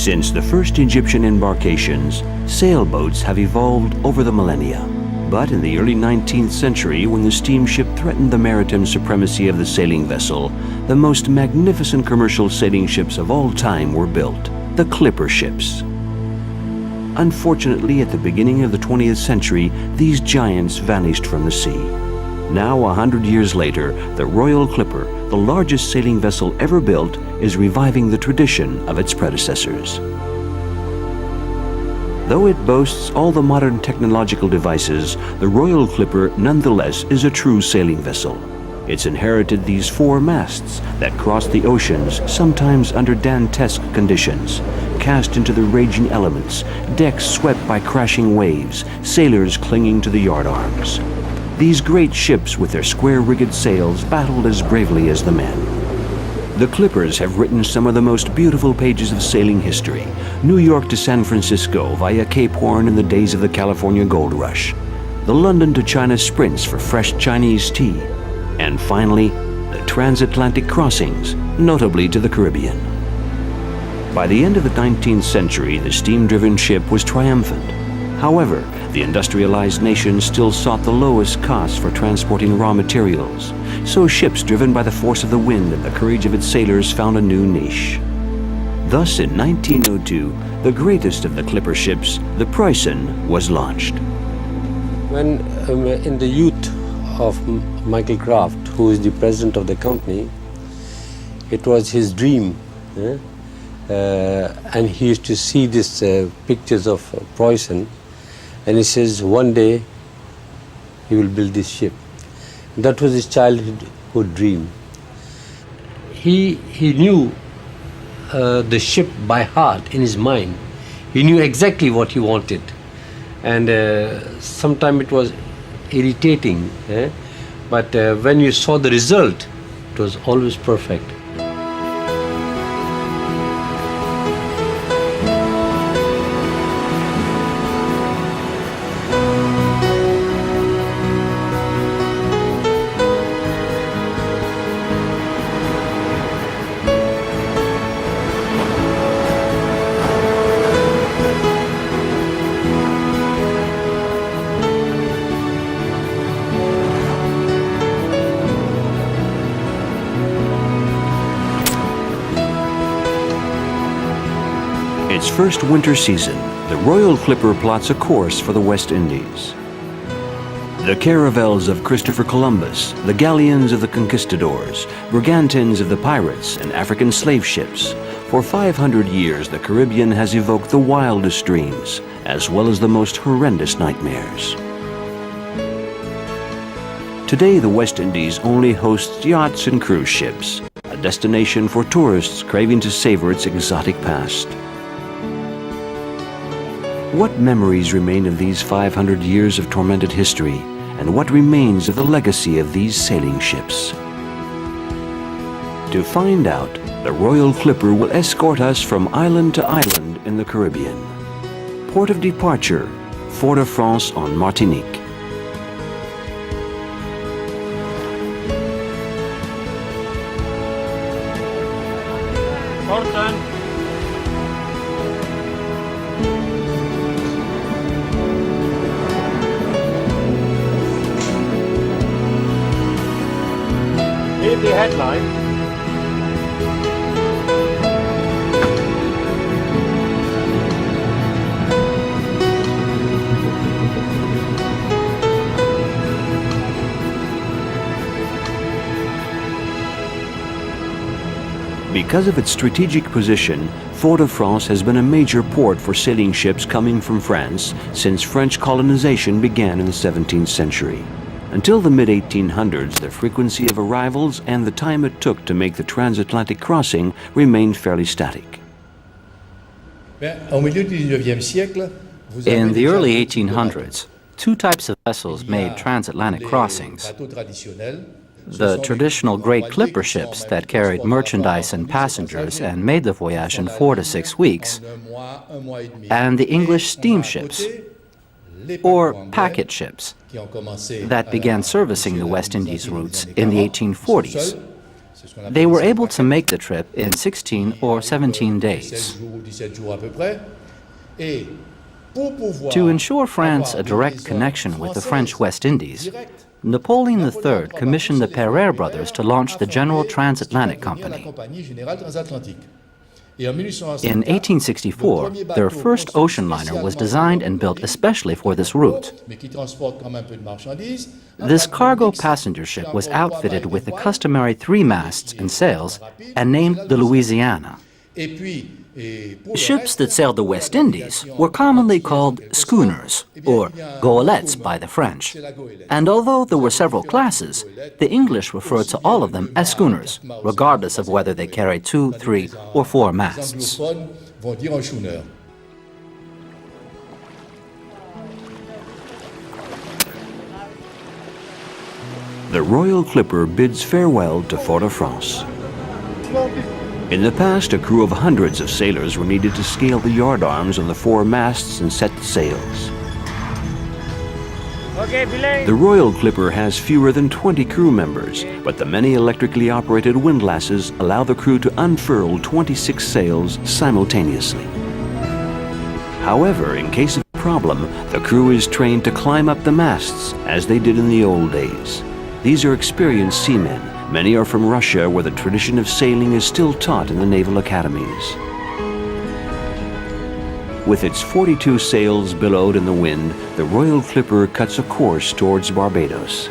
Since the first Egyptian embarkations, sailboats have evolved over the millennia. But in the early 19th century, when the steamship threatened the maritime supremacy of the sailing vessel, the most magnificent commercial sailing ships of all time were built, the clipper ships. Unfortunately, at the beginning of the 20th century, these giants vanished from the sea. Now, 100 years later, the Royal Clipper, the largest sailing vessel ever built, is reviving the tradition of its predecessors. Though it boasts all the modern technological devices, the Royal Clipper nonetheless is a true sailing vessel. It's inherited these 4 masts that cross the oceans, sometimes under dantesque conditions, cast into the raging elements, decks swept by crashing waves, sailors clinging to the yardarms. These great ships with their square-rigged sails battled as bravely as the men. The Clippers have written some of the most beautiful pages of sailing history. New York to San Francisco via Cape Horn in the days of the California Gold Rush. The London to China sprints for fresh Chinese tea. And finally, the transatlantic crossings, notably to the Caribbean. By the end of the 19th century, the steam-driven ship was triumphant. However, the industrialized nations still sought the lowest costs for transporting raw materials, so ships driven by the force of the wind and the courage of its sailors found a new niche. Thus, in 1902, the greatest of the clipper ships, the Preußen, was launched. When in the youth of Michael Kraft, who is the president of the company, it was his dream, and he used to see these pictures of Preußen, and he says one day he will build this ship. That was his childhood dream. He knew the ship by heart in his mind. He knew exactly what he wanted, and sometimes it was irritating, but when you saw the result, it was always perfect. Its first winter season, the Royal Clipper plots a course for the West Indies. The caravels of Christopher Columbus, the galleons of the conquistadors, brigantines of the pirates, and African slave ships. For 500 years, the Caribbean has evoked the wildest dreams, as well as the most horrendous nightmares. Today, the West Indies only hosts yachts and cruise ships, a destination for tourists craving to savor its exotic past. What memories remain of these 500 years of tormented history, and what remains of the legacy of these sailing ships? To find out, the Royal Clipper will escort us from island to island in the Caribbean. Port of departure, Fort-de-France on Martinique. Here's the headline. Because of its strategic position, Fort-de-France has been a major port for sailing ships coming from France since French colonization began in the 17th century. Until the mid-1800s, the frequency of arrivals and the time it took to make the transatlantic crossing remained fairly static. In the early 1800s, two types of vessels made transatlantic crossings. The traditional great clipper ships that carried merchandise and passengers and made the voyage in 4 to 6 weeks, and the English steamships, or packet ships, that began servicing the West Indies routes in the 1840s. They were able to make the trip in 16 or 17 days. To ensure France a direct connection with the French West Indies, Napoleon III commissioned the Pereire brothers to launch the General Transatlantic Company. In 1864, their first ocean liner was designed and built especially for this route. This cargo passenger ship was outfitted with the customary 3 masts and sails and named the Louisiana. Ships that sailed the West Indies were commonly called schooners, or goélettes by the French. And although there were several classes, the English referred to all of them as schooners, regardless of whether they carried 2, 3, or 4 masts. The Royal Clipper bids farewell to Fort-de-France. In the past, a crew of hundreds of sailors were needed to scale the yardarms on the 4 masts and set the sails. The Royal Clipper has fewer than 20 crew members, but the many electrically operated windlasses allow the crew to unfurl 26 sails simultaneously. However, in case of a problem, the crew is trained to climb up the masts, as they did in the old days. These are experienced seamen. Many are from Russia, where the tradition of sailing is still taught in the naval academies. With its 42 sails billowed in the wind, the Royal Clipper cuts a course towards Barbados.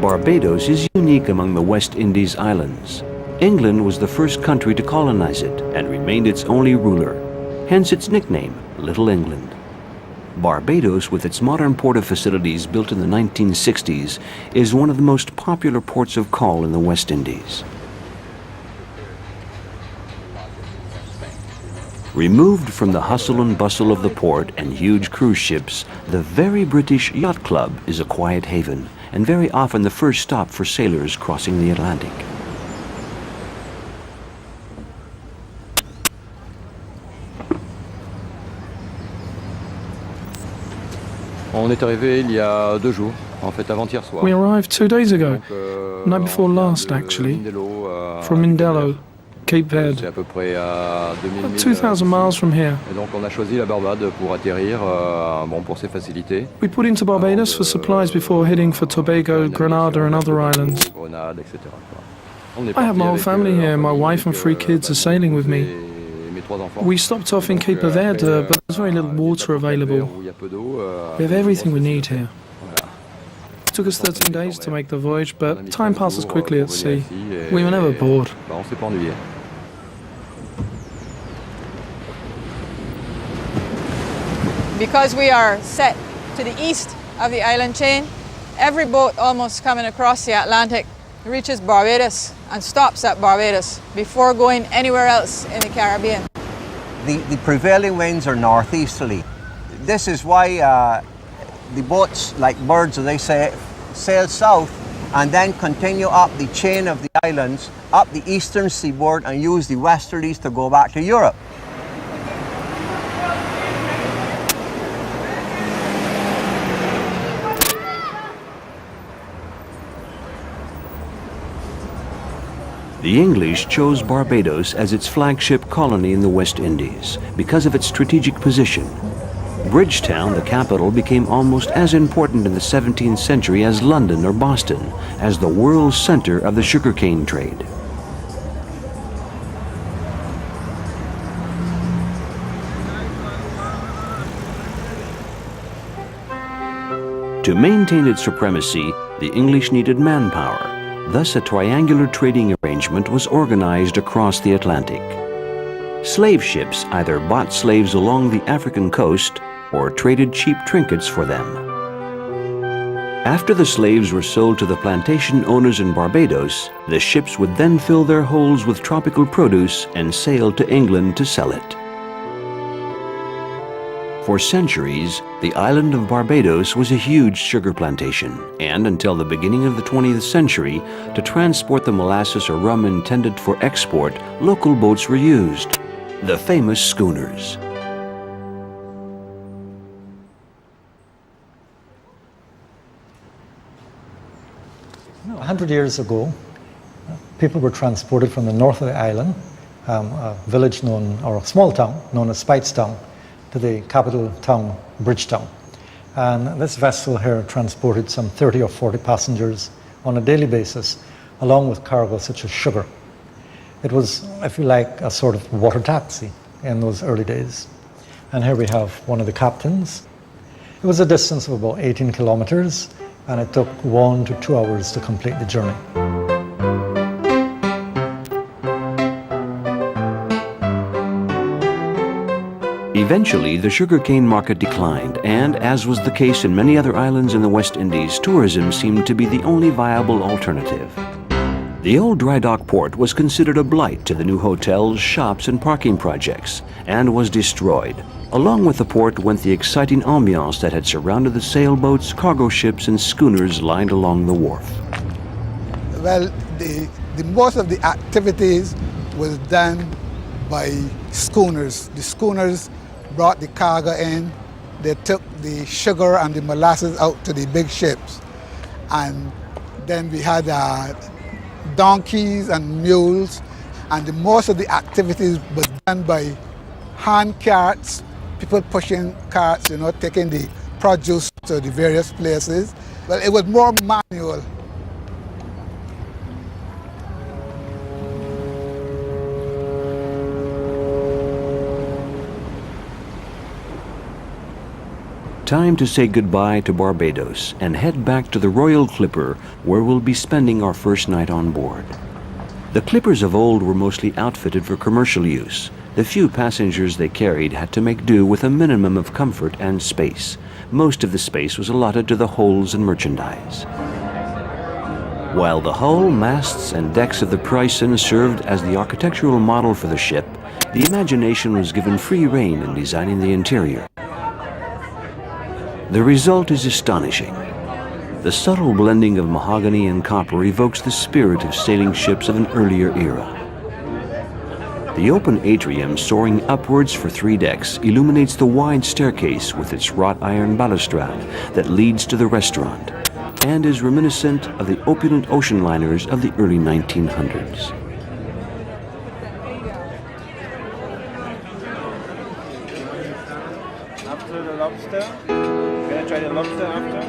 Barbados is unique among the West Indies islands. England was the first country to colonize it and remained its only ruler, hence its nickname, Little England. Barbados, with its modern port of facilities built in the 1960s, is one of the most popular ports of call in the West Indies. Removed from the hustle and bustle of the port and huge cruise ships, the very British Yacht Club is a quiet haven, and very often the first stop for sailors crossing the Atlantic. On est arrivé il y a 2 jours, en fait avant-hier soir. We arrived 2 days ago, night before last actually, from Mindelo, Cape Verde, C'est à peu près à 2000 2,000 miles from here. Et donc on a choisi la Barbade pour atterrir, bon, pour ses facilités. We put into Barbados for supplies before heading for Tobago, Grenada and other islands. Grenade, etc. On est I have my parti whole avec, family here, my wife and avec, 3 kids are sailing with me. mes 3 enfants. We stopped off in Cape Verde, but there's very little water available. Où il y a peu d'eau, We have everything we need here. Voilà. It took us 13 days to make the voyage, On a but mis time 15 passes jours quickly pour at venir sea. ici et- We were never bored. Bah, on s'est pas ennuyé. Because we are set to the east of the island chain, every boat almost coming across the Atlantic reaches Barbados and stops at Barbados before going anywhere else in the Caribbean. The prevailing winds are northeasterly. This is why the boats, like birds as they say, sail south and then continue up the chain of the islands, up the eastern seaboard and use the westerlies to go back to Europe. The English chose Barbados as its flagship colony in the West Indies because of its strategic position. Bridgetown, the capital, became almost as important in the 17th century as London or Boston, as the world center of the sugarcane trade. To maintain its supremacy, the English needed manpower. Thus, a triangular trading arrangement was organized across the Atlantic. Slave ships either bought slaves along the African coast or traded cheap trinkets for them. After the slaves were sold to the plantation owners in Barbados, the ships would then fill their holds with tropical produce and sail to England to sell it. For centuries, the island of Barbados was a huge sugar plantation, and until the beginning of the 20th century, to transport the molasses or rum intended for export, local boats were used, the famous schooners. 100 years ago, people were transported from the north of the island, a village known, or a small town known as Speightstown, to the capital town, Bridgetown. And this vessel here transported some 30 or 40 passengers on a daily basis, along with cargo such as sugar. It was, if you like, a sort of water taxi in those early days. And here we have one of the captains. It was a distance of about 18 kilometers, and it took 1 to 2 hours to complete the journey. Eventually, the sugarcane market declined, and as was the case in many other islands in the West Indies, tourism seemed to be the only viable alternative. The old dry dock port was considered a blight to the new hotels, shops, and parking projects, and was destroyed. Along with the port went the exciting ambiance that had surrounded the sailboats, cargo ships, and schooners lined along the wharf. Well, the most of the activities was done by schooners. The schooners brought the cargo in, they took the sugar and the molasses out to the big ships. And then we had donkeys and mules, and most of the activities were done by hand carts, people pushing carts, taking the produce to the various places. Well, it was more manual. Time to say goodbye to Barbados and head back to the Royal Clipper, where we'll be spending our first night on board. The clippers of old were mostly outfitted for commercial use. The few passengers they carried had to make do with a minimum of comfort and space. Most of the space was allotted to the holds and merchandise. While the hull, masts, and decks of the Preussen served as the architectural model for the ship, the imagination was given free rein in designing the interior. The result is astonishing. The subtle blending of mahogany and copper evokes the spirit of sailing ships of an earlier era. The open atrium soaring upwards for 3 decks illuminates the wide staircase with its wrought iron balustrade that leads to the restaurant, and is reminiscent of the opulent ocean liners of the early 1900s. After the lobster, can I try the lobster after?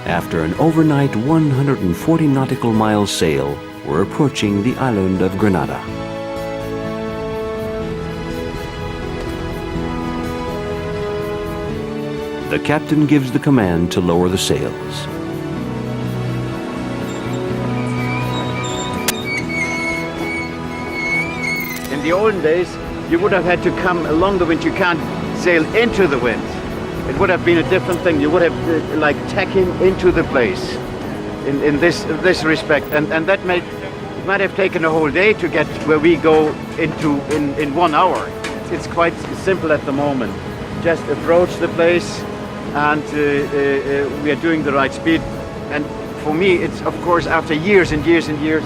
After an overnight 140 nautical mile sail, we're approaching the island of Grenada. The captain gives the command to lower the sails. In the olden days, you would have had to come along the wind. You can't sail into the wind. It would have been a different thing. You would have like tacking into the place in this respect, and that might have taken a whole day to get where we go into in 1 hour. It's quite simple at the moment. Just approach the place, and we are doing the right speed. And for me, it's of course after years and years and years,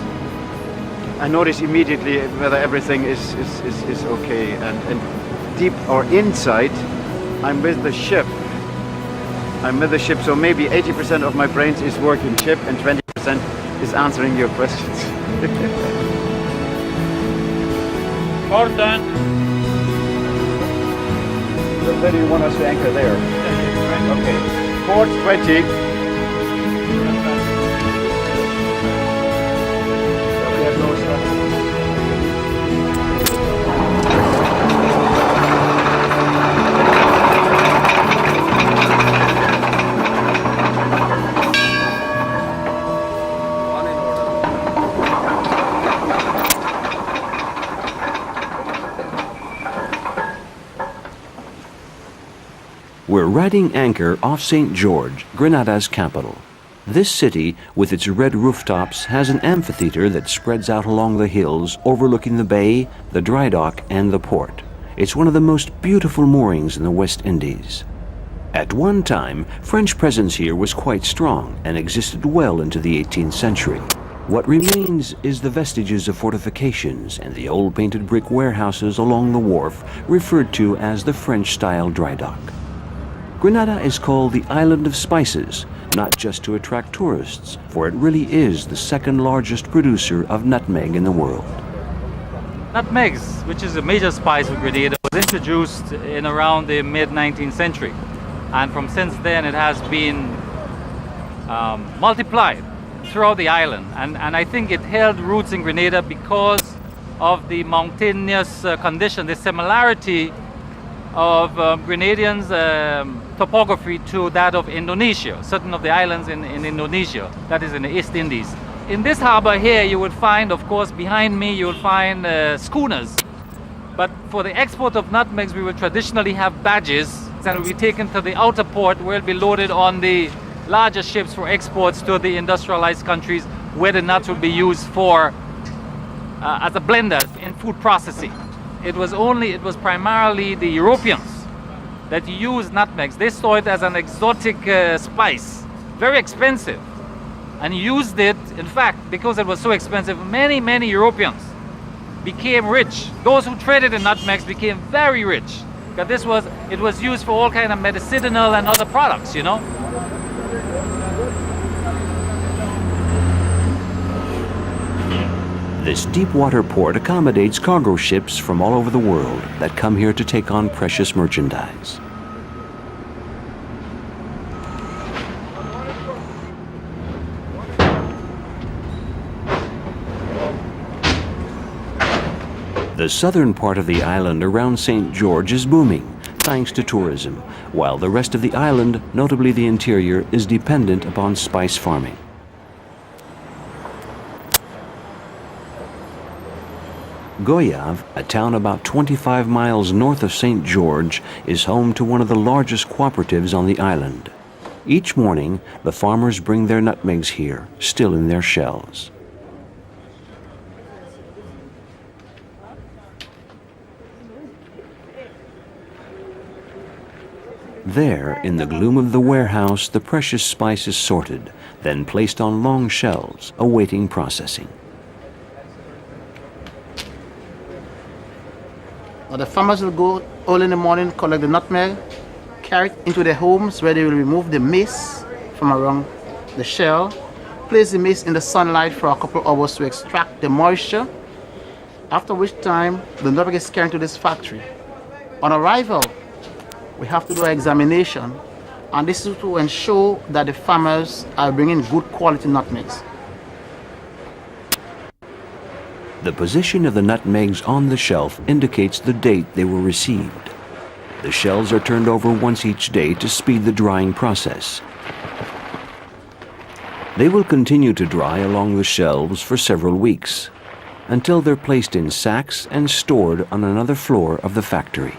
I notice immediately whether everything is okay. And deep or inside, I'm with the ship. So maybe 80% of my brains is working ship and 20% is answering your questions. All done. Where do you want us to anchor there? Okay. Port 20. We're riding anchor off St. George, Grenada's capital. This city, with its red rooftops, has an amphitheater that spreads out along the hills overlooking the bay, the dry dock, and the port. It's one of the most beautiful moorings in the West Indies. At one time, French presence here was quite strong and existed well into the 18th century. What remains is the vestiges of fortifications and the old painted brick warehouses along the wharf, referred to as the French-style dry dock. Grenada is called the Island of Spices, not just to attract tourists, for it really is the second largest producer of nutmeg in the world. Nutmegs, which is a major spice of Grenada, was introduced in around the mid-19th century. And from since then it has been multiplied throughout the island. And I think it held roots in Grenada because of the mountainous condition, the similarity of Grenadians' topography to that of Indonesia, certain of the islands in Indonesia, that is in the East Indies. In this harbor here you would find, of course, behind me you will find schooners. But for the export of nutmegs we would traditionally have barges and will be taken to the outer port where it will be loaded on the larger ships for exports to the industrialized countries where the nuts will be used for as a blender in food processing. It was primarily the Europeans that used nutmegs. They saw it as an exotic spice, very expensive, and used it. In fact, because it was so expensive, many Europeans became rich. Those who traded in nutmegs became very rich, because it was used for all kind of medicinal and other products, you know. This deep water port accommodates cargo ships from all over the world that come here to take on precious merchandise. The southern part of the island around St. George is booming, thanks to tourism, while the rest of the island, notably the interior, is dependent upon spice farming. Goyav, a town about 25 miles north of St. George, is home to one of the largest cooperatives on the island. Each morning, the farmers bring their nutmegs here, still in their shells. There, in the gloom of the warehouse, the precious spice is sorted, then placed on long shelves, awaiting processing. Now the farmers will go early in the morning, collect the nutmeg, carry it into their homes where they will remove the mist from around the shell, place the mist in the sunlight for a couple of hours to extract the moisture, after which time the nutmeg is carried to this factory. On arrival, we have to do an examination, and this is to ensure that the farmers are bringing good quality nutmegs. The position of the nutmegs on the shelf indicates the date they were received. The shells are turned over once each day to speed the drying process. They will continue to dry along the shelves for several weeks, until they're placed in sacks and stored on another floor of the factory.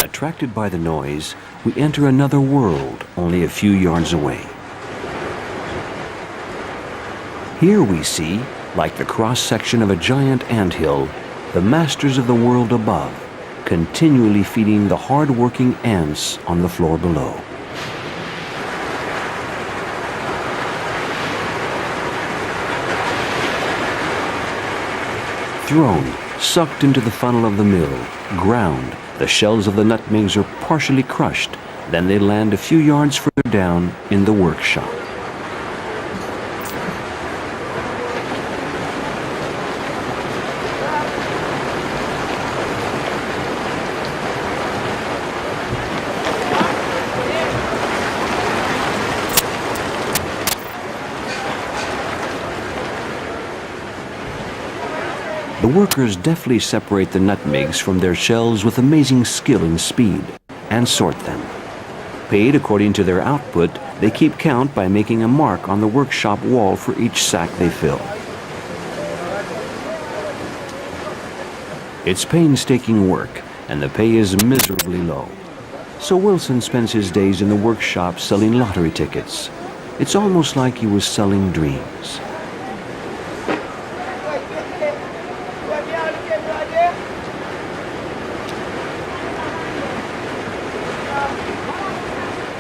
Attracted by the noise, we enter another world only a few yards away. Here we see, like the cross-section of a giant anthill, the masters of the world above, continually feeding the hard-working ants on the floor below. Thrown, sucked into the funnel of the mill, ground, the shells of the nutmegs are partially crushed, Then they land a few yards further down in the workshop. The workers deftly separate the nutmegs from their shells with amazing skill and speed, and sort them. Paid according to their output, they keep count by making a mark on the workshop wall for each sack they fill. It's painstaking work, and the pay is miserably low. So Wilson spends his days in the workshop selling lottery tickets. It's almost like he was selling dreams.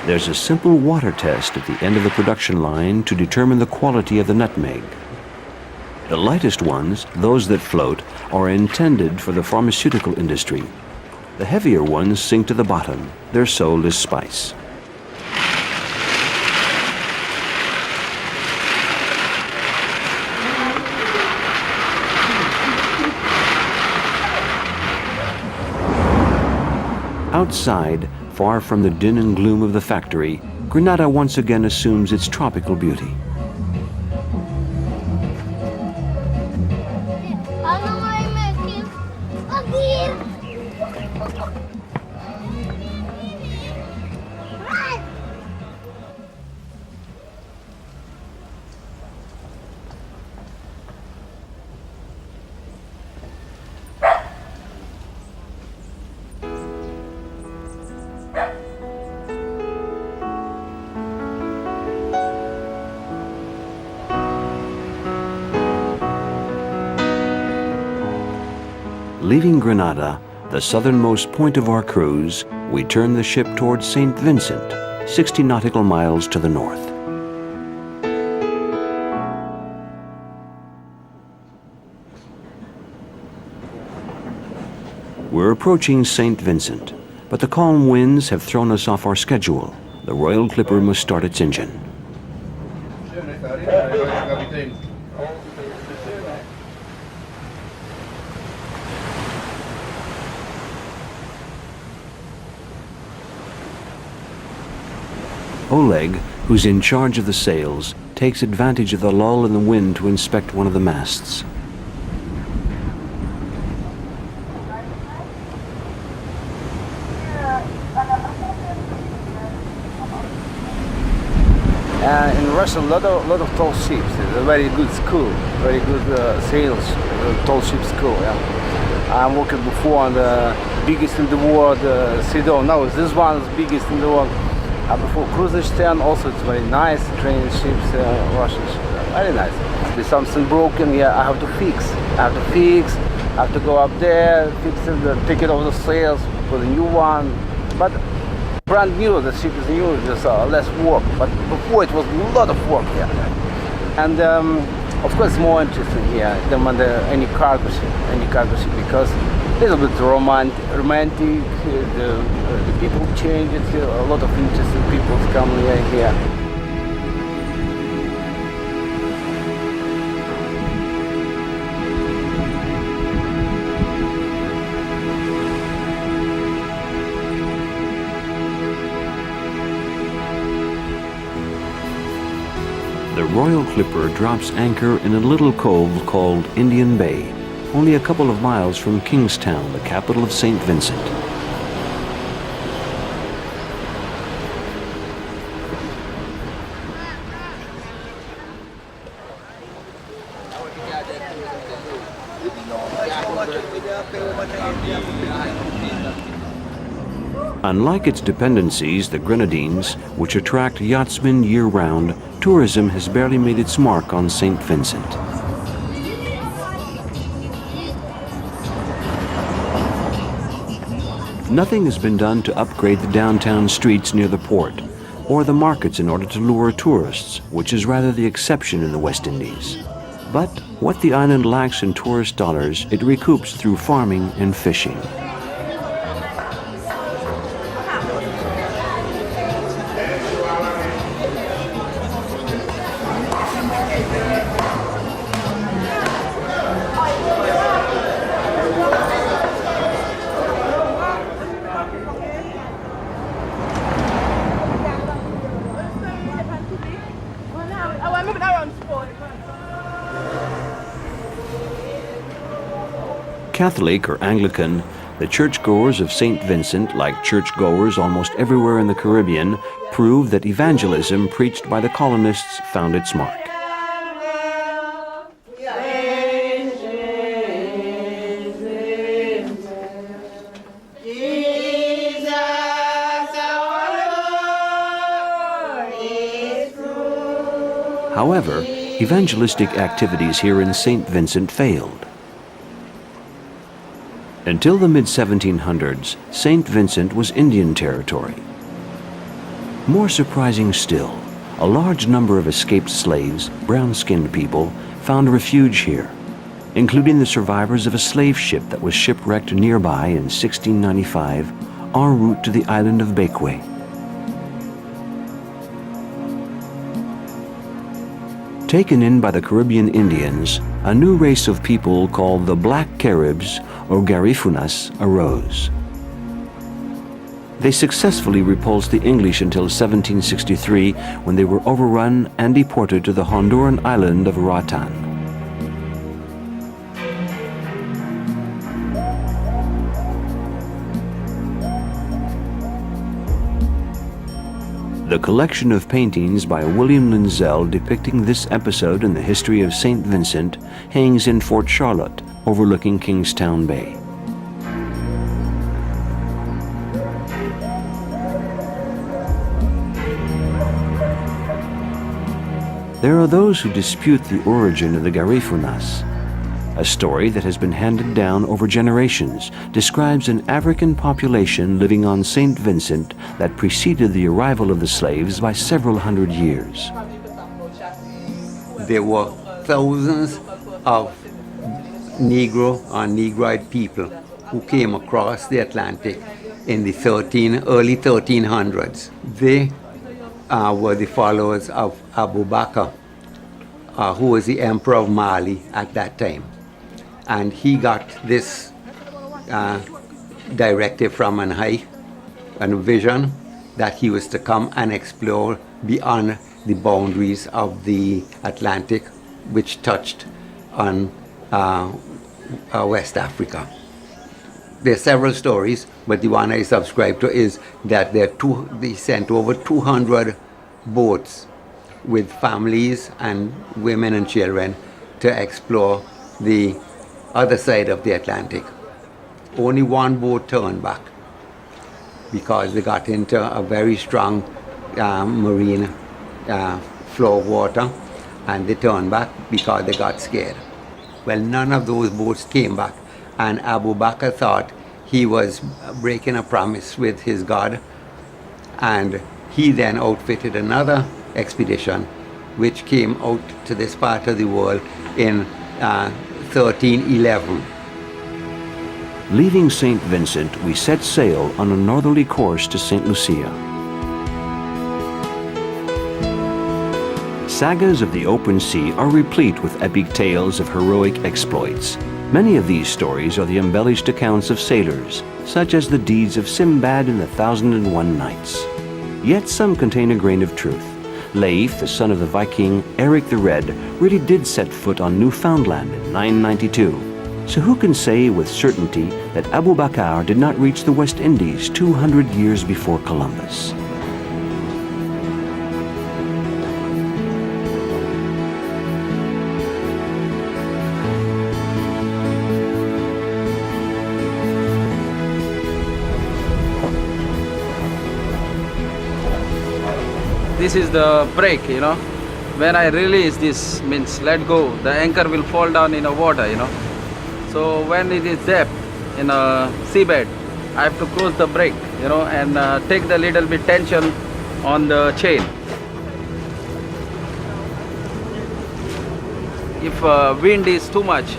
There's a simple water test at the end of the production line to determine the quality of the nutmeg. The lightest ones, those that float, are intended for the pharmaceutical industry. The heavier ones sink to the bottom. They're sold as spice. Outside, far from the din and gloom of the factory, Grenada once again assumes its tropical beauty. Leaving Grenada, the southernmost point of our cruise, we turn the ship towards St. Vincent, 60 nautical miles to the north. We're approaching St. Vincent, but the calm winds have thrown us off our schedule. The Royal Clipper must start its engine. Oleg, who's in charge of the sails, takes advantage of the lull in the wind to inspect one of the masts. In Russia, a lot of tall ships. It's a very good school, very good sails, tall ship school. Yeah. I'm working before on the biggest in the world, Sidon. Now this one is biggest in the world. Before Cruiser also it's very nice, training ships, Russian ships, very nice. If something broken, yeah, I have to fix. I have to go up there, fix it, take it off the sails, put a new one. But brand new, the ship is new, just less work. But before it was a lot of work here. Yeah. And of course more interesting here than any cargo ship, because a little bit romantic, the people change, it's a lot of interesting people come here. The Royal Clipper drops anchor in a little cove called Indian Bay, only a couple of miles from Kingstown, the capital of St. Vincent. Unlike its dependencies, the Grenadines, which attract yachtsmen year-round, tourism has barely made its mark on St. Vincent. Nothing has been done to upgrade the downtown streets near the port, or the markets in order to lure tourists, which is rather the exception in the West Indies. But what the island lacks in tourist dollars, it recoups through farming and fishing. Catholic or Anglican, the churchgoers of St. Vincent, like churchgoers almost everywhere in the Caribbean, prove that evangelism preached by the colonists found its mark. However, evangelistic activities here in St. Vincent failed. Until the mid-1700s, St. Vincent was Indian territory. More surprising still, a large number of escaped slaves, brown-skinned people, found refuge here, including the survivors of a slave ship that was shipwrecked nearby in 1695 en route to the island of Bakeway. Taken in by the Caribbean Indians, a new race of people called the Black Caribs, or Garifunas, arose. They successfully repulsed the English until 1763, when they were overrun and deported to the Honduran island of Roatan. The collection of paintings by William Linzell depicting this episode in the history of St. Vincent hangs in Fort Charlotte, overlooking Kingstown Bay. There are those who dispute the origin of the Garifunas. A story that has been handed down over generations describes an African population living on St. Vincent that preceded the arrival of the slaves by several hundred years. There were thousands of Negro or Negroid people who came across the Atlantic in the early 1300s. They were the followers of Abu Bakr, who was the emperor of Mali at that time. And he got this directive from an high and vision that he was to come and explore beyond the boundaries of the Atlantic, which touched on West Africa. There are several stories, but the one I subscribe to is that they sent over 200 boats with families and women and children to explore the other side of the Atlantic. Only one boat turned back because they got into a very strong marine flow of water, and they turned back because they got scared. Well, none of those boats came back, and Abu Bakr thought he was breaking a promise with his God, and he then outfitted another expedition which came out to this part of the world in 1311. Leaving St. Vincent, we set sail on a northerly course to St. Lucia. Sagas of the open sea are replete with epic tales of heroic exploits. Many of these stories are the embellished accounts of sailors, such as the deeds of Sinbad in the 1001 Nights. Yet some contain a grain of truth. Leif, the son of the Viking Eric the Red, really did set foot on Newfoundland in 992. So who can say with certainty that Abu Bakr did not reach the West Indies 200 years before Columbus? This is the brake, you know. When I release this, means let go, the anchor will fall down in the water, you know. So when it is depth in a seabed, I have to close the brake, you know, and take the little bit tension on the chain. If wind is too much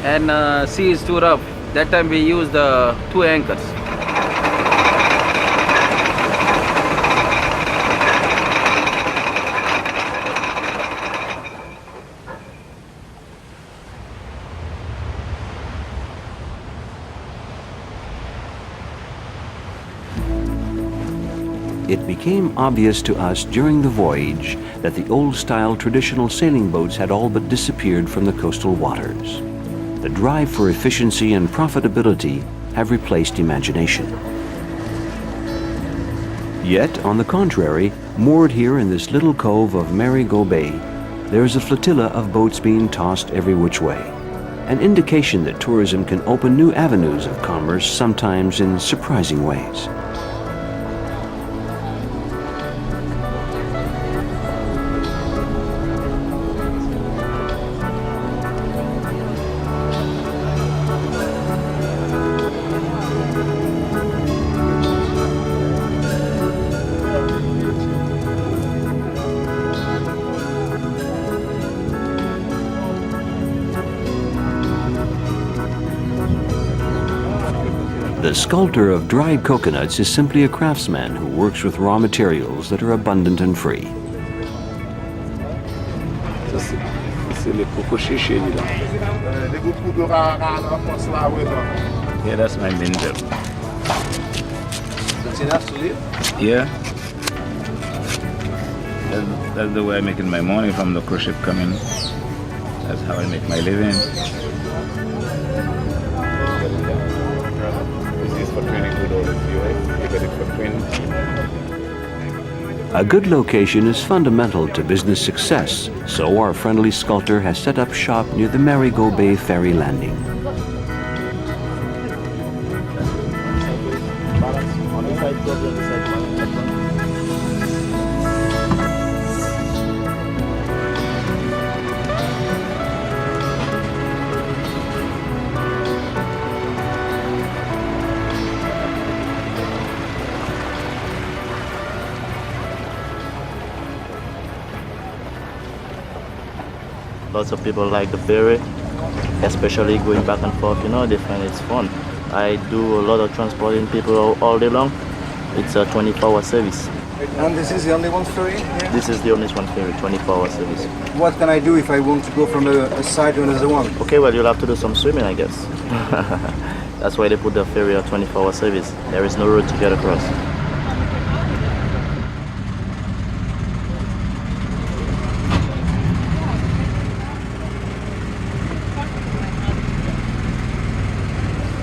and sea is too rough, that time we use the 2 anchors. It became obvious to us during the voyage that the old-style traditional sailing boats had all but disappeared from the coastal waters. the drive for efficiency and profitability have replaced imagination. Yet, on the contrary, moored here in this little cove of Marigot Bay, there is a flotilla of boats being tossed every which way, an indication that tourism can open new avenues of commerce, sometimes in surprising ways. The sculptor of dried coconuts is simply a craftsman who works with raw materials that are abundant and free. Yeah, that's my main job. That's enough to live? Yeah. That's the way I make it my money from the cruise ship coming. That's how I make my living. This is for $22 you get it for 20. A good location is fundamental to business success, so our friendly sculptor has set up shop near the Marigot Bay ferry landing. Lots of people like the ferry, especially going back and forth, you know, they find it's fun. I do a lot of transporting people all day long. It's a 24-hour service. And this is the only one ferry here? This is the only one ferry, 24-hour service. What can I do if I want to go from a side to another one? Okay, well, you'll have to do some swimming, I guess. That's why they put the ferry on 24-hour service. There is no road to get across.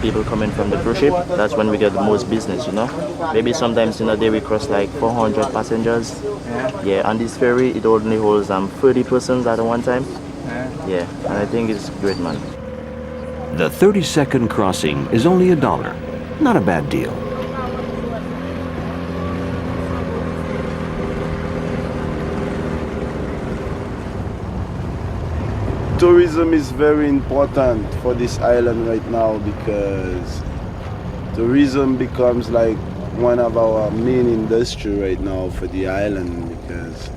People coming from the cruise ship, that's when we get the most business, you know. Maybe sometimes in a day we cross like 400 passengers. Yeah, on this ferry it only holds 30 persons at one time. Yeah, and I think it's great, man. The 30-second crossing is only $1. Not a bad deal. Tourism is very important for this island right now because tourism becomes like one of our main industry right now for the island, because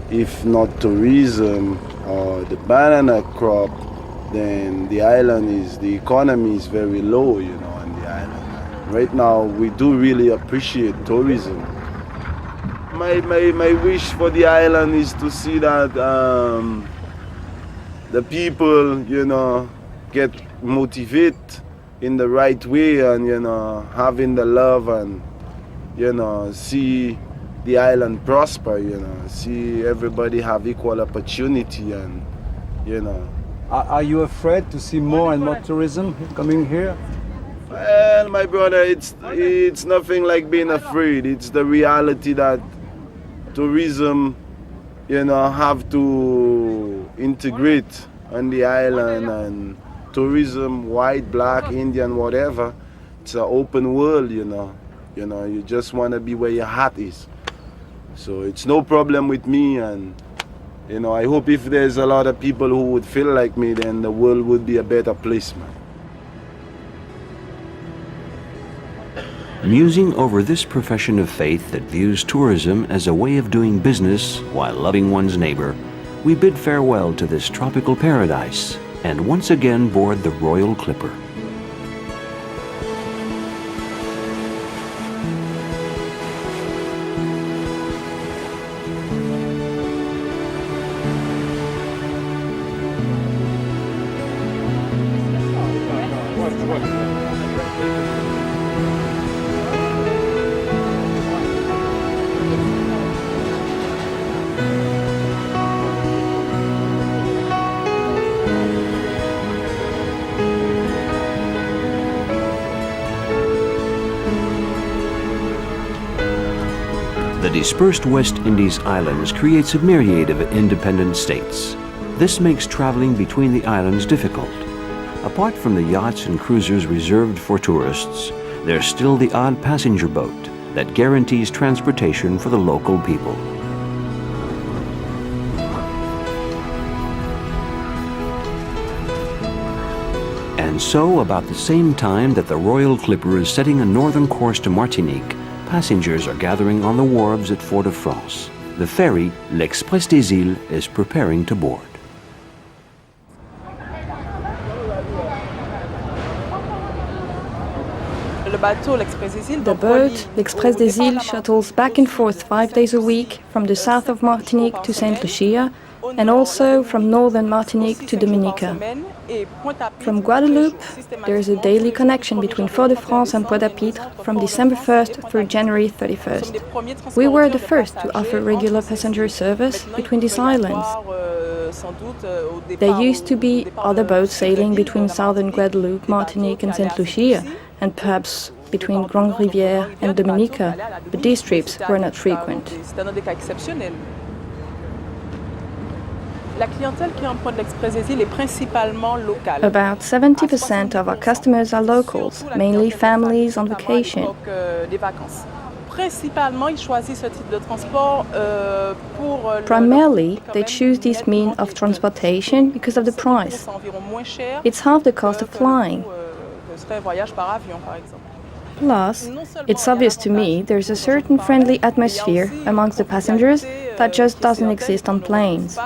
if not tourism or the banana crop, then the economy is very low, you know, on the island. Right now we do really appreciate tourism. My wish for the island is to see that the people, you know, get motivated in the right way and, you know, having the love and, you know, see the island prosper, you know, see everybody have equal opportunity and, you know. Are you afraid to see more and more tourism coming here? Well, my brother, it's nothing like being afraid. It's the reality that tourism, you know, have to integrate on the island, and tourism, white, black, Indian, whatever, it's an open world, you know. You know, you just want to be where your heart is. So it's no problem with me, and you know, I hope if there's a lot of people who would feel like me, then the world would be a better place, man. Musing over this profession of faith that views tourism as a way of doing business while loving one's neighbor, we bid farewell to this tropical paradise and once again board the Royal Clipper. The dispersed West Indies islands creates a myriad of independent states. This makes traveling between the islands difficult. Apart from the yachts and cruisers reserved for tourists, there's still the odd passenger boat that guarantees transportation for the local people. And so, about the same time that the Royal Clipper is setting a northern course to Martinique, passengers are gathering on the wharves at Fort-de-France. The ferry, l'Express des Îles, is preparing to board. The boat, l'Express des Îles, shuttles back and forth 5 days a week from the south of Martinique to Saint Lucia, and also from northern Martinique to Dominica. From Guadeloupe, there is a daily connection between Fort-de-France and Pointe-à-Pitre from December 1st through January 31st. We were the first to offer regular passenger service between these islands. There used to be other boats sailing between southern Guadeloupe, Martinique and Saint Lucia, and perhaps between Grande Rivière and Dominica, but these trips were not frequent. About 70% of our customers are locals, mainly families on vacation. Primarily, they choose this means of transportation because of the price. It's half the cost of flying. Plus, it's obvious to me there's a certain friendly atmosphere amongst the passengers that just doesn't exist on planes.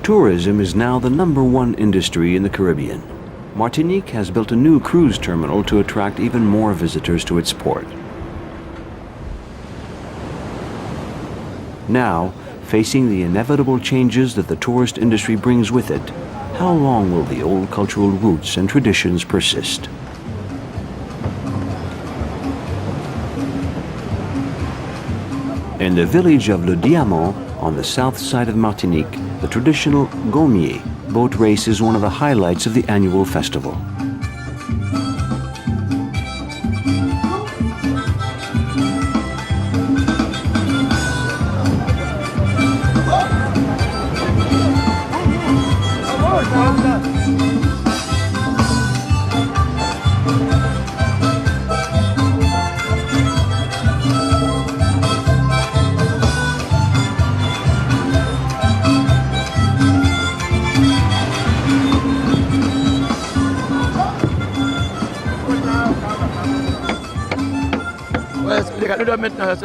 Tourism is now the #1 industry in the Caribbean. Martinique has built a new cruise terminal to attract even more visitors to its port. Now, facing the inevitable changes that the tourist industry brings with it, how long will the old cultural roots and traditions persist? In the village of Le Diamant, on the south side of Martinique, the traditional gommier boat race is one of the highlights of the annual festival.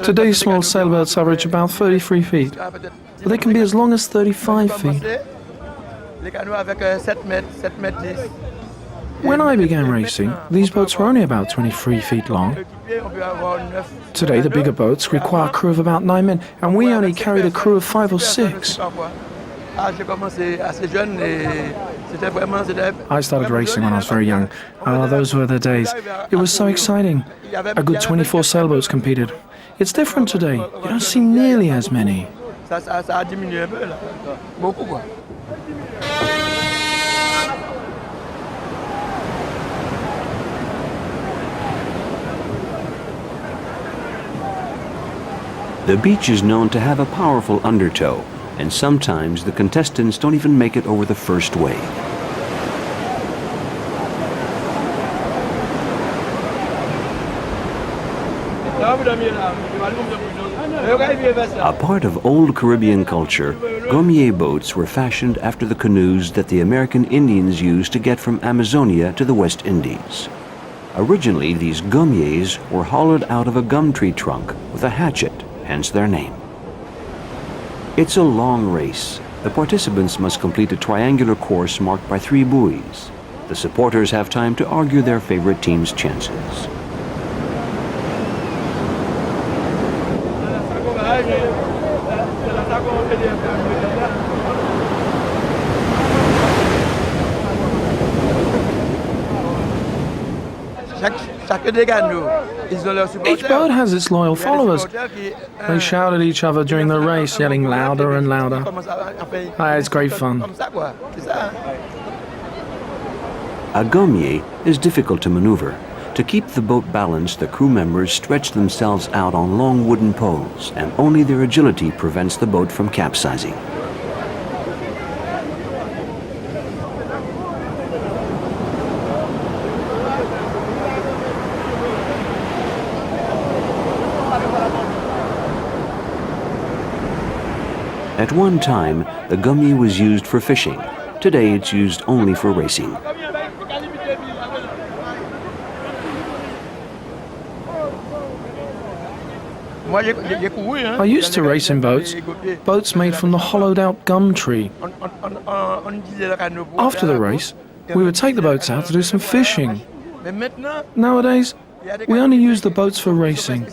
Today's small sailboats average about 33 feet, but they can be as long as 35 feet. When I began racing, these boats were only about 23 feet long. Today, the bigger boats require a crew of about 9 men, and we only carried a crew of 5 or 6. I started racing when I was very young. Those were the days. It was so exciting. A good 24 sailboats competed. It's different today. You don't see nearly as many. The beach is known to have a powerful undertow, and sometimes the contestants don't even make it over the first wave. A part of old Caribbean culture, gommier boats were fashioned after the canoes that the American Indians used to get from Amazonia to the West Indies. Originally, these gommiers were hollowed out of a gum tree trunk with a hatchet, hence their name. It's a long race. The participants must complete a triangular course marked by 3 buoys. The supporters have time to argue their favorite team's chances. Each boat has its loyal followers. They shout at each other during the race, yelling louder and louder. It's great fun. A gommier is difficult to maneuver. To keep the boat balanced, the crew members stretch themselves out on long wooden poles, and only their agility prevents the boat from capsizing. At one time, the gommier was used for fishing. Today it's used only for racing. I used to race in boats made from the hollowed-out gum tree. After the race, we would take the boats out to do some fishing. Nowadays, we only use the boats for racing.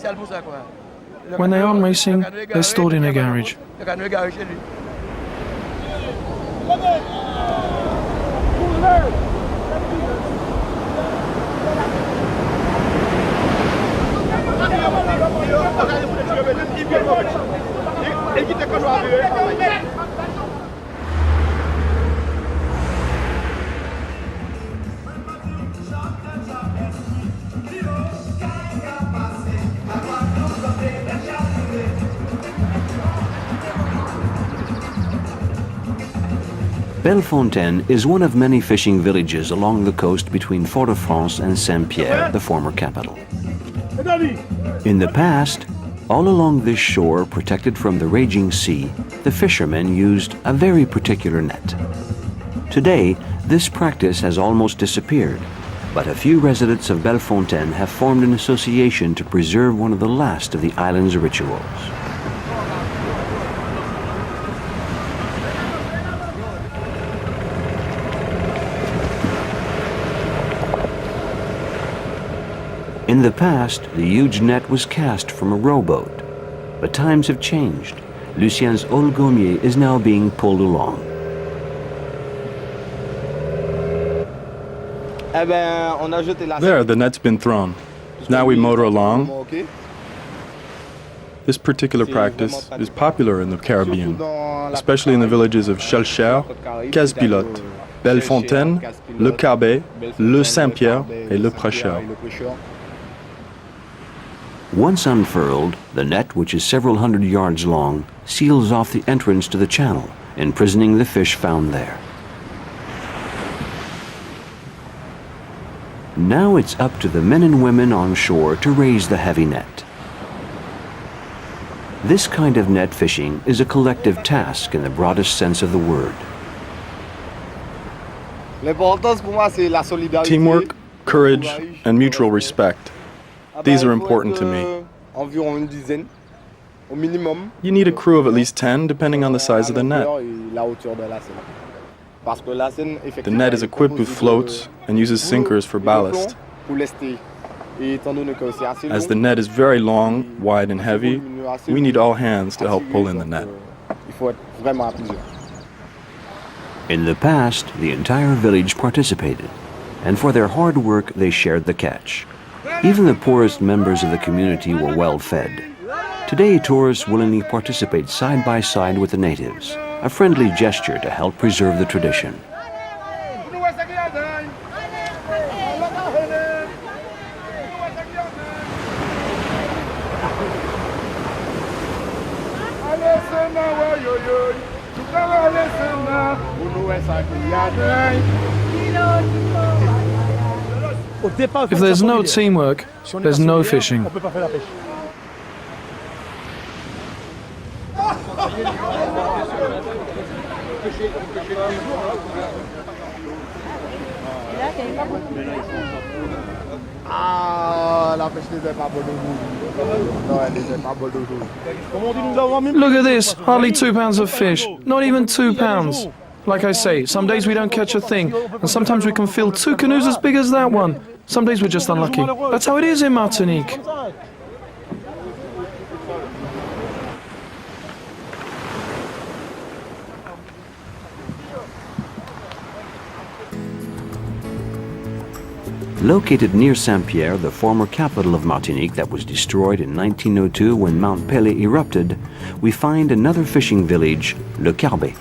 When they aren't racing, they're stored in a garage. Bellefontaine is one of many fishing villages along the coast between Fort-de-France and Saint-Pierre, the former capital. In the past, all along this shore, protected from the raging sea, the fishermen used a very particular net. Today, this practice has almost disappeared, but a few residents of Bellefontaine have formed an association to preserve one of the last of the island's rituals. In the past, the huge net was cast from a rowboat, but times have changed. Lucien's old gommier is now being pulled along. There, the net's been thrown. Now we motor along. This particular practice is popular in the Caribbean, especially in the villages of Chelcher, Casse-Pilote, Bellefontaine, Le Cabet, Le Saint-Pierre, et Le Prêcheur. Once unfurled, the net, which is several hundred yards long, seals off the entrance to the channel, imprisoning the fish found there. Now it's up to the men and women on shore to raise the heavy net. This kind of net fishing is a collective task in the broadest sense of the word. Teamwork, courage, and mutual respect. These are important to me. You need a crew of at least 10, depending on the size of the net. The net is equipped with floats and uses sinkers for ballast. As the net is very long, wide, and heavy, we need all hands to help pull in the net. In the past, the entire village participated, and for their hard work, they shared the catch. Even the poorest members of the community were well fed. Today, tourists willingly participate side by side with the natives, a friendly gesture to help preserve the tradition. If there's no teamwork, there's no fishing. Look at this, hardly 2 pounds of fish, not even 2 pounds. Like I say, some days we don't catch a thing, and sometimes we can fill 2 canoes as big as that one. Some days we're just unlucky. That's how it is in Martinique. Located near Saint-Pierre, the former capital of Martinique that was destroyed in 1902 when Mount Pelée erupted, we find another fishing village, Le Carbet.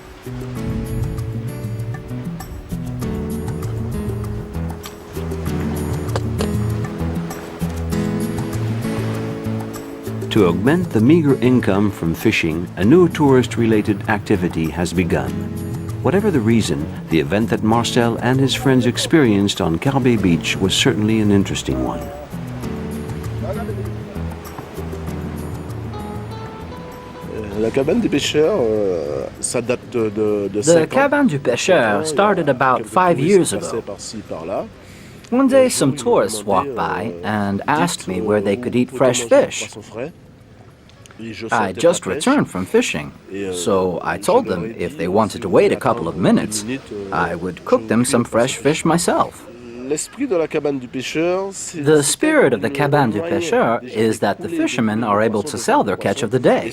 To augment the meager income from fishing, a new tourist-related activity has begun. Whatever the reason, the event that Marcel and his friends experienced on Carbet Beach was certainly an interesting one. The cabane du pêcheur started about 5 years ago. One day some tourists walked by and asked me where they could eat fresh fish. I just returned from fishing, so I told them if they wanted to wait a couple of minutes, I would cook them some fresh fish myself. The spirit of the cabane du pêcheur is that the fishermen are able to sell their catch of the day.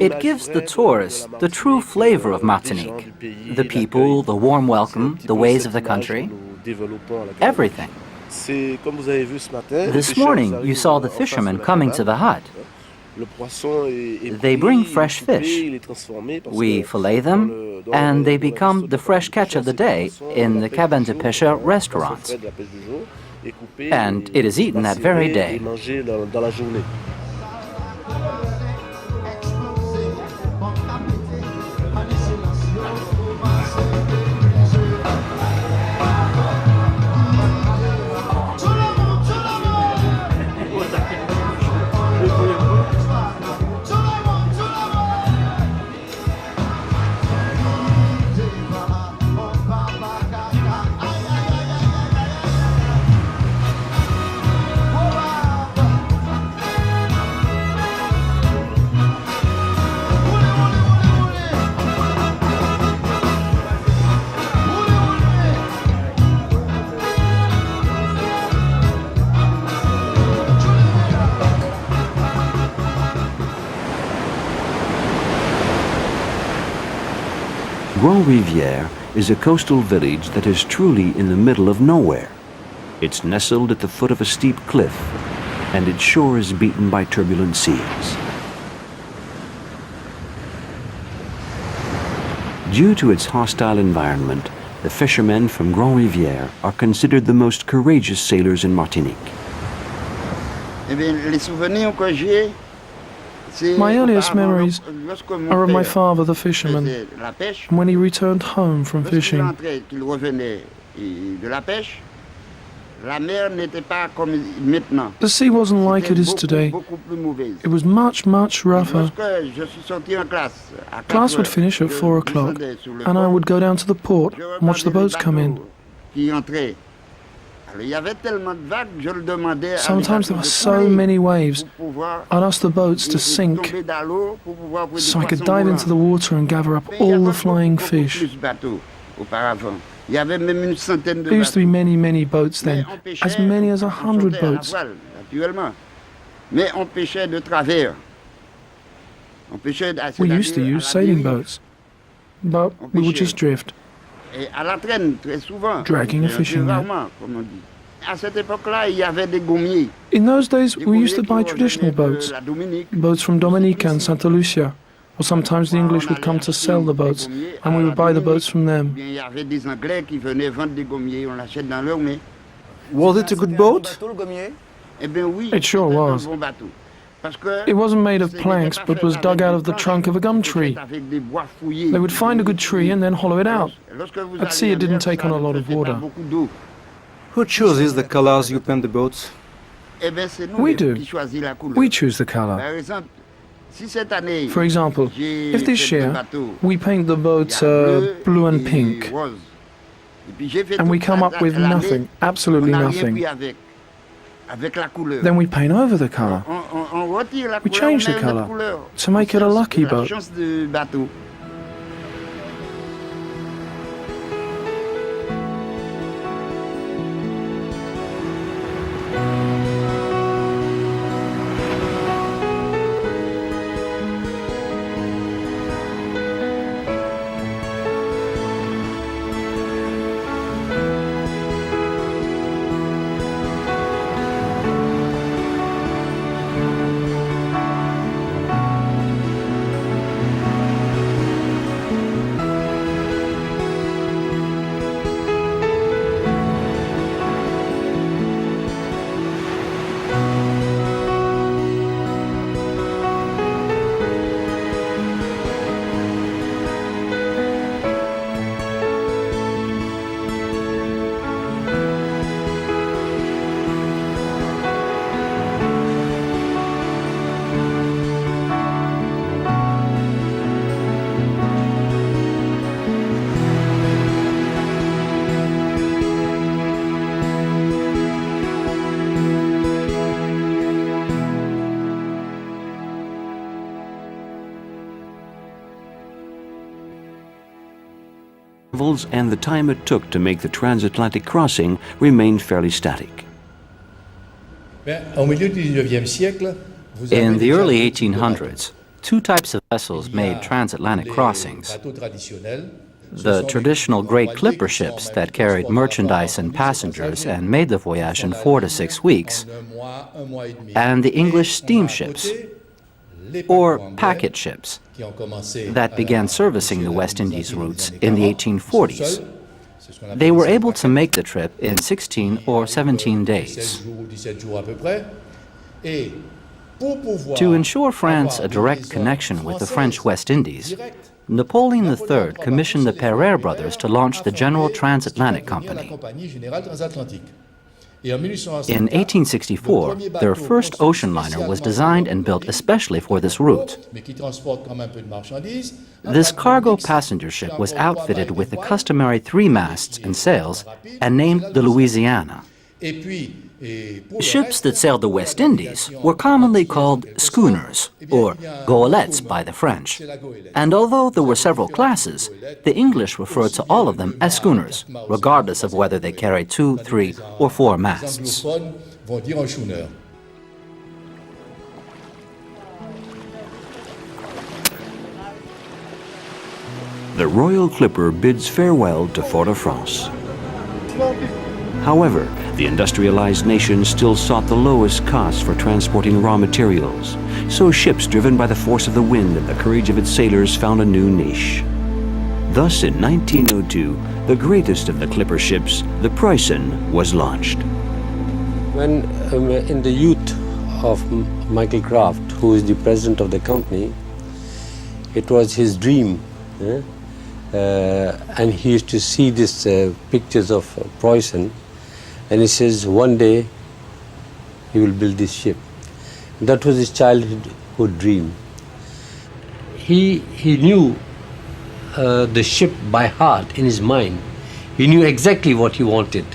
It gives the tourists the true flavor of Martinique. The people, the warm welcome, the ways of the country, everything. This morning you saw the fishermen coming to the hut. They bring fresh fish. We fillet them, and they become the fresh catch of the day in the cabane de pêcheur restaurants. And it is eaten that very day. Grand Rivière is a coastal village that is truly in the middle of nowhere. It's nestled at the foot of a steep cliff, and its shore is beaten by turbulent seas. Due to its hostile environment, the fishermen from Grand Rivière are considered the most courageous sailors in Martinique. My earliest memories are of my father, the fisherman, and when he returned home from fishing. The sea wasn't like it is today. It was much, much rougher. Class would finish at 4 o'clock, and I would go down to the port and watch the boats come in. Sometimes there were so many waves, I'd ask the boats to sink so I could dive into the water and gather up all the flying fish. There used to be many, many boats then, as many as 100 boats. We used to use sailing boats, but we would just drift, dragging a fishing net. In those days, we used to buy traditional boats, boats from Dominica and Santa Lucia, or sometimes the English would come to sell the boats, and we would buy the boats from them. Was it a good boat? It sure was. It wasn't made of planks, but was dug out of the trunk of a gum tree. They would find a good tree and then hollow it out. At sea, it didn't take on a lot of water. Who chooses the colors you paint the boats? We do. We choose the color. For example, if this year we paint the boats blue and pink, and we come up with nothing, absolutely nothing, then we paint over the color. We change the color to make it a lucky boat. sails and the time it took to make the transatlantic crossing remained fairly static. In the early 1800s, two types of vessels made transatlantic crossings. The traditional great clipper ships that carried merchandise and passengers and made the voyage in 4 to 6 weeks, and the English steamships, or packet ships, that began servicing the West Indies routes in the 1840s. They were able to make the trip in 16 or 17 days. To ensure France a direct connection with the French West Indies, Napoleon III commissioned the Pereire brothers to launch the General Transatlantic Company. In 1864, their first ocean liner was designed and built especially for this route. This cargo passenger ship was outfitted with the customary 3 masts and sails and named the Louisiana. Ships that sailed the West Indies were commonly called schooners, or goélettes by the French. And although there were several classes, the English referred to all of them as schooners, regardless of whether they carried 2, 3, or 4 masts. The Royal Clipper bids farewell to Fort-de-France. However, the industrialized nation still sought the lowest costs for transporting raw materials, so ships driven by the force of the wind and the courage of its sailors found a new niche. Thus, in 1902, the greatest of the clipper ships, the Preußen, was launched. When in the youth of Michael Kraft, who is the president of the company, it was his dream, and he used to see these pictures of Preußen, and he says one day he will build this ship. That was his childhood dream. He knew the ship by heart in his mind. He knew exactly what he wanted,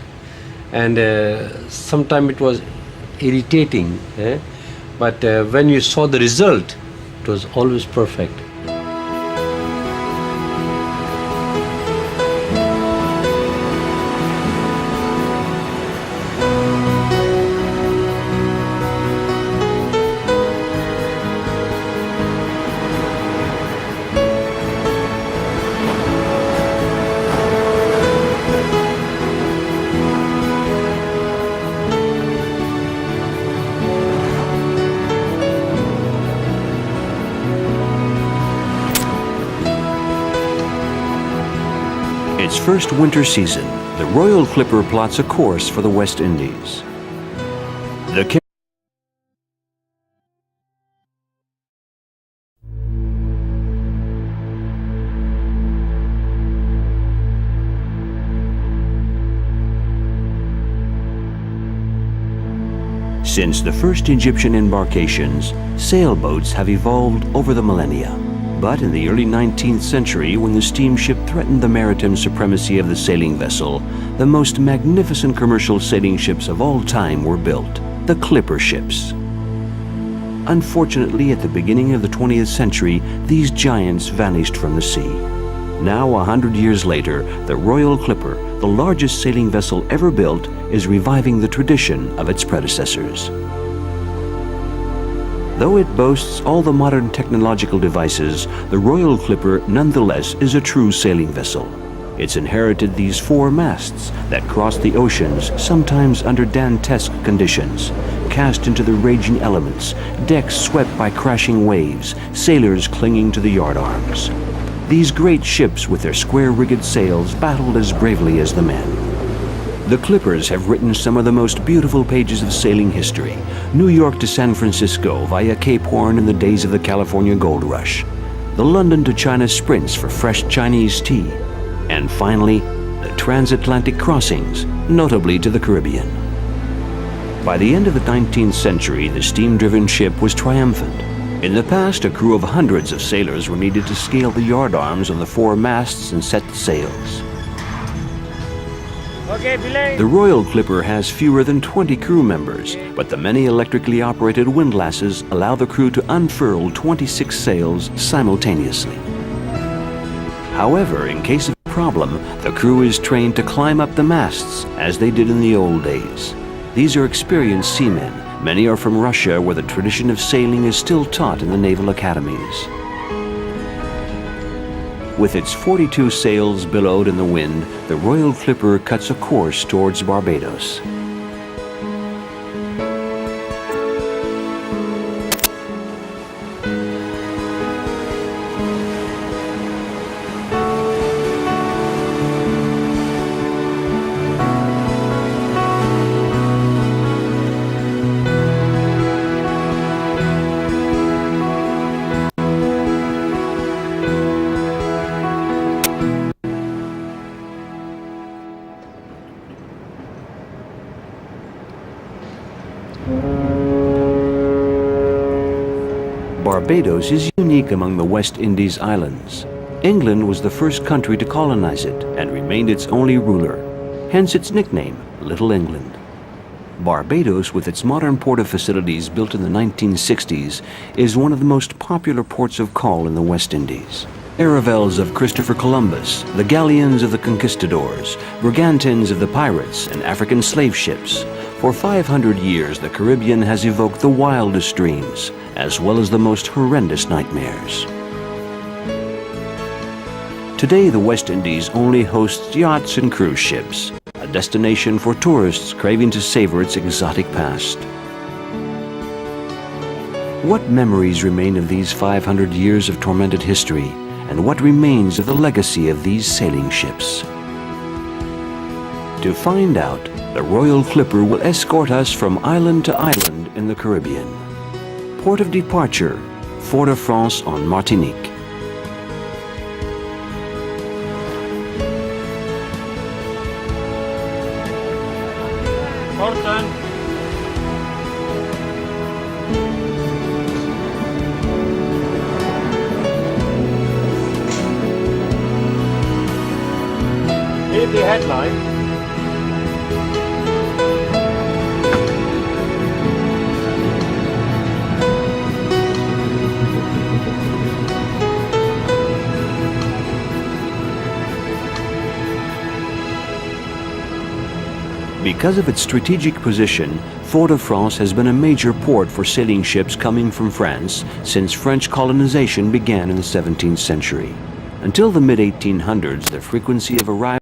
and sometimes it was irritating, but when you saw the result, it was always perfect. Its first winter season, the Royal Clipper plots a course for the West Indies. Since the first Egyptian embarkations, sailboats have evolved over the millennia. But in the early 19th century, when the steamship threatened the maritime supremacy of the sailing vessel, the most magnificent commercial sailing ships of all time were built, the clipper ships. Unfortunately, at the beginning of the 20th century, these giants vanished from the sea. Now, 100 years later, the Royal Clipper, the largest sailing vessel ever built, is reviving the tradition of its predecessors. Though it boasts all the modern technological devices, the Royal Clipper nonetheless is a true sailing vessel. It's inherited these 4 masts that cross the oceans, sometimes under dantesque conditions, cast into the raging elements, decks swept by crashing waves, sailors clinging to the yardarms. These great ships with their square-rigged sails battled as bravely as the men. The Clippers have written some of the most beautiful pages of sailing history. New York to San Francisco via Cape Horn in the days of the California Gold Rush. The London to China sprints for fresh Chinese tea. And finally, the transatlantic crossings, notably to the Caribbean. By the end of the 19th century, the steam-driven ship was triumphant. In the past, a crew of hundreds of sailors were needed to scale the yardarms on the 4 masts and set the sails. The Royal Clipper has fewer than 20 crew members, but the many electrically operated windlasses allow the crew to unfurl 26 sails simultaneously. However, in case of a problem, problem, the crew is trained to climb up the masts, as they did in the old days. These are experienced seamen. Many are from Russia, where the tradition of sailing is still taught in the naval academies. With its 42 sails billowed in the wind, the Royal Clipper cuts a course towards Barbados. Barbados is unique among the West Indies islands. England was the first country to colonize it and remained its only ruler, hence its nickname, Little England. Barbados, with its modern port of facilities built in the 1960s, is one of the most popular ports of call in the West Indies. Caravels of Christopher Columbus, the galleons of the conquistadors, brigantines of the pirates, and African slave ships. For 500 years, the Caribbean has evoked the wildest dreams, as well as the most horrendous nightmares. Today, the West Indies only hosts yachts and cruise ships, a destination for tourists craving to savor its exotic past. What memories remain of these 500 years of tormented history, and what remains of the legacy of these sailing ships? To find out, the Royal Clipper will escort us from island to island in the Caribbean. Port of departure, Fort-de-France on Martinique. Here's the headline. Because of its strategic position, Fort-de-France has been a major port for sailing ships coming from France since French colonization began in the 17th century. Until the mid-1800s, the frequency of arrival